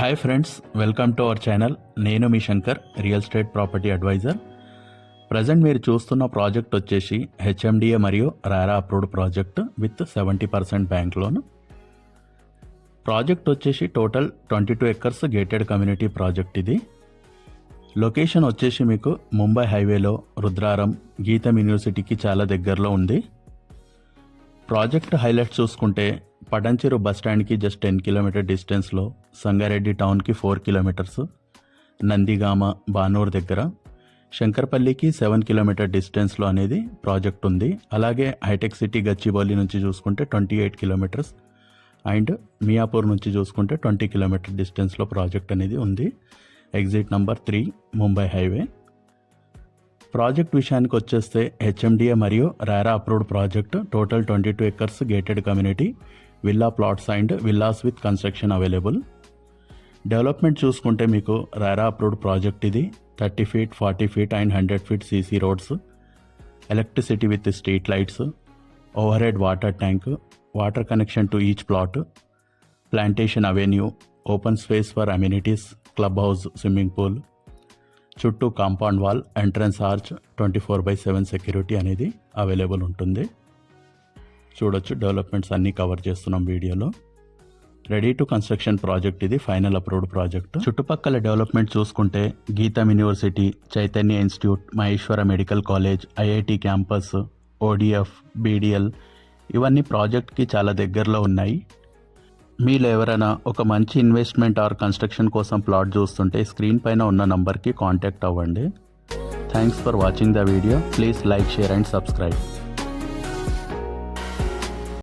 Hi friends, welcome to our channel. నేను మీ Shankar, real estate property advisor. Present మీరు చూస్తున్న ప్రాజెక్ట్ వచ్చేసి హెచ్ఎండిఏ మరియు RERA approved project with 70% bank loan. Project వచ్చేసి total 22 acres gated community project. ఇది లొకేషన్ వచ్చేసి మీకు ముంబై హైవేలో రుద్రారం గీతం యూనివర్సిటీకి చాలా దగ్గరలో ఉంది. ప్రాజెక్ట్ హైలైట్స్ చూసుకుంటే పటంచెరు బస్ స్టాండ్కి జస్ట్ 10 కిలోమీటర్ డిస్టెన్స్లో, సంగారెడ్డి టౌన్కి 4 కిలోమీటర్స్, నందిగామ బానూర్ దగ్గర, శంకర్పల్లికి 7 కిలోమీటర్ డిస్టెన్స్లో అనేది ప్రాజెక్ట్ ఉంది. అలాగే హైటెక్ సిటీ గచ్చిబౌలి నుంచి చూసుకుంటే 28 కిలోమీటర్స్ అండ్ మియాపూర్ నుంచి చూసుకుంటే 20 కిలోమీటర్ డిస్టెన్స్లో ప్రాజెక్ట్ అనేది ఉంది. Exit number 3 Mumbai highway. Project విషయానికి వచ్చేస్తే హెచ్ఎండిఏ మరియు RERA approved project, total 22 acres gated community, villa plots and villas with construction available. Development చూసుకుంటే మీకు రారా అప్రూవ్డ్ ప్రాజెక్ట్ ఇది 30 feet, 40 feet and 100 feet CC roads, electricity with street lights, over head water tank, water connection to each plot, plantation avenue, open space for amenities, club house, swimming pool, చుట్టూ compound wall, entrance arch, 24/7 security అనేది available ఉంటుంది. చూడొచ్చు, developments అన్నీ cover చేస్తున్నాం వీడియోలో. Ready to construction project ఇది, final approved project. చుట్టుపక్కల development చూసుకుంటే గీతం university, Chaitanya institute, Maheshwara medical college, IIT campus, ODF, BDL ఇవన్నీ ప్రాజెక్ట్కి చాలా దగ్గరలో ఉన్నాయి. మీరు ఎవరైనా ఒక మంచి ఇన్వెస్ట్మెంట్ ఆర్ కన్స్ట్రక్షన్ కోసం ప్లాట్ చూస్తుంటే స్క్రీన్ పైన ఉన్న నంబర్కి కాంటాక్ట్ అవ్వండి. Thanks for watching the video. Please like, share and subscribe.